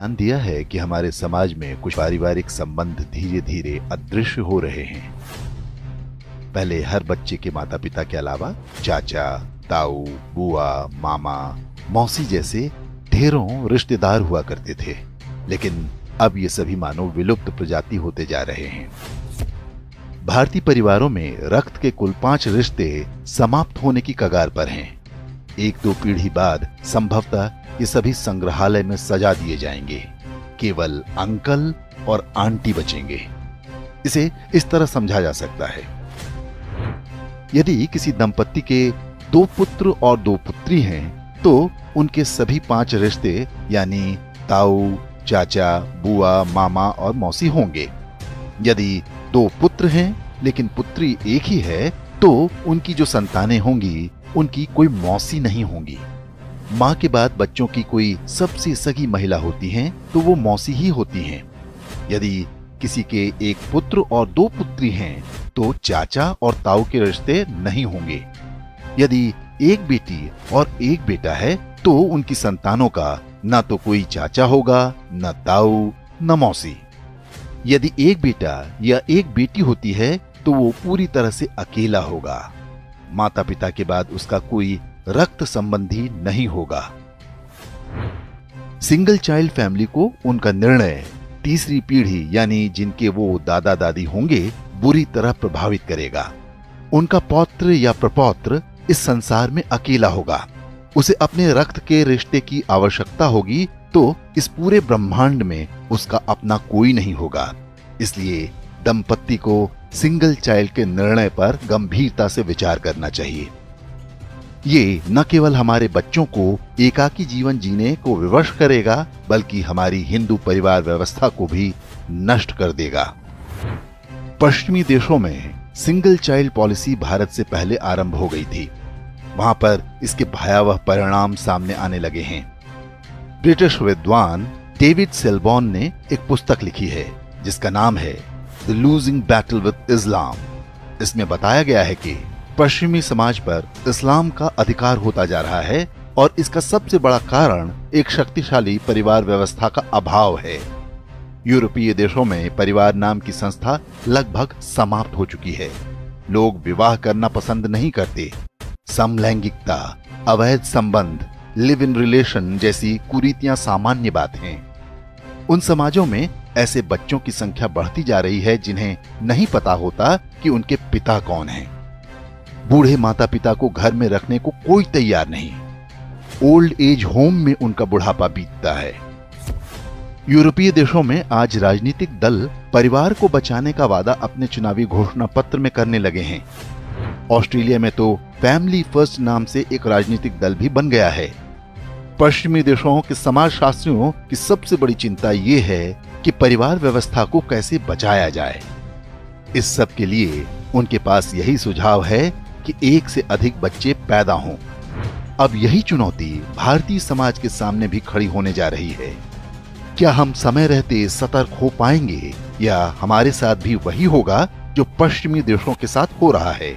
ध्यान दिया है कि हमारे समाज में कुछ पारिवारिक संबंध धीरे धीरे अदृश्य हो रहे हैं। पहले हर बच्चे के माता पिता के अलावा चाचा, ताऊ, बुआ, मामा, मौसी जैसे ढेरों रिश्तेदार हुआ करते थे, लेकिन अब ये सभी मानो विलुप्त प्रजाति होते जा रहे हैं। भारतीय परिवारों में रक्त के कुल 5 रिश्ते समाप्त होने की कगार पर हैं। 1-2 पीढ़ी बाद संभवतः ये सभी संग्रहालय में सजा दिए जाएंगे। केवल अंकल और आंटी बचेंगे। इसे इस तरह समझा जा सकता है, यदि किसी दंपत्ति के 2 पुत्र और 2 पुत्री हैं, तो उनके सभी 5 रिश्ते यानी ताऊ, चाचा, बुआ, मामा और मौसी होंगे। यदि 2 पुत्र हैं लेकिन पुत्री एक ही है, तो उनकी जो संतानें होंगी उनकी कोई मौसी नहीं होंगी। मां के बाद बच्चों की कोई सबसे सगी महिला होती हैं, तो वो मौसी ही होती हैं। यदि किसी के 1 पुत्र और 2 पुत्री हैं, तो चाचा और ताऊ के रिश्ते नहीं होंगे। यदि 1 बेटी और 1 बेटा है, तो उनकी संतानों का न तो कोई चाचा होगा, न ताऊ, न मौसी। यदि 1 बेटा या 1 बेटी होती है, तो वो पूरी तरह से अकेला होगा। माता पिता के बाद उसका कोई रक्त संबंधी नहीं होगा। सिंगल चाइल्ड फैमिली को उनका निर्णय तीसरी पीढ़ी यानी जिनके वो दादा दादी होंगे बुरी तरह प्रभावित करेगा। उनका पौत्र या प्रपौत्र इस संसार में अकेला होगा। उसे अपने रक्त के रिश्ते की आवश्यकता होगी, तो इस पूरे ब्रह्मांड में उसका अपना कोई नहीं होगा। इसलिए दंपत्ति को सिंगल चाइल्ड के निर्णय पर गंभीरता से विचार करना चाहिए। ये न केवल हमारे बच्चों को एकाकी जीवन जीने को विवश करेगा, बल्कि हमारी हिंदू परिवार व्यवस्था को भी नष्ट कर देगा। पश्चिमी देशों में सिंगल चाइल्ड पॉलिसी भारत से पहले आरंभ हो गई थी। वहां पर इसके भयावह परिणाम सामने आने लगे हैं। ब्रिटिश विद्वान डेविड सेलबॉर्न ने एक पुस्तक लिखी है जिसका नाम है द लूजिंग बैटल विद इस्लाम। इसमें बताया गया है कि पश्चिमी समाज पर इस्लाम का अधिकार होता जा रहा है और इसका सबसे बड़ा कारण एक शक्तिशाली परिवार व्यवस्था का अभाव है। यूरोपीय देशों में परिवार नाम की संस्था लगभग समाप्त हो चुकी है। लोग विवाह करना पसंद नहीं करते। समलैंगिकता, अवैध संबंध, लिव इन रिलेशन जैसी कुरीतियां सामान्य बात हैं। उन समाजों में ऐसे बच्चों की संख्या बढ़ती जा रही है जिन्हें नहीं पता होता कि उनके पिता कौन हैं। बूढ़े माता पिता को घर में रखने को कोई तैयार नहीं। ओल्ड एज होम में उनका बुढ़ापा बीतता है। यूरोपीय देशों में आज राजनीतिक दल परिवार को बचाने का वादा अपने चुनावी घोषणा पत्र में करने लगे हैं। ऑस्ट्रेलिया में तो फैमिली फर्स्ट नाम से एक राजनीतिक दल भी बन गया है। पश्चिमी देशों के समाजशास्त्रियों की सबसे बड़ी चिंता ये है कि परिवार व्यवस्था को कैसे बचाया जाए। इस सब के लिए उनके पास यही सुझाव है कि एक से अधिक बच्चे पैदा हों। अब यही चुनौती भारतीय समाज के सामने भी खड़ी होने जा रही है। क्या हम समय रहते सतर्क हो पाएंगे या हमारे साथ भी वही होगा जो पश्चिमी देशों के साथ हो रहा है?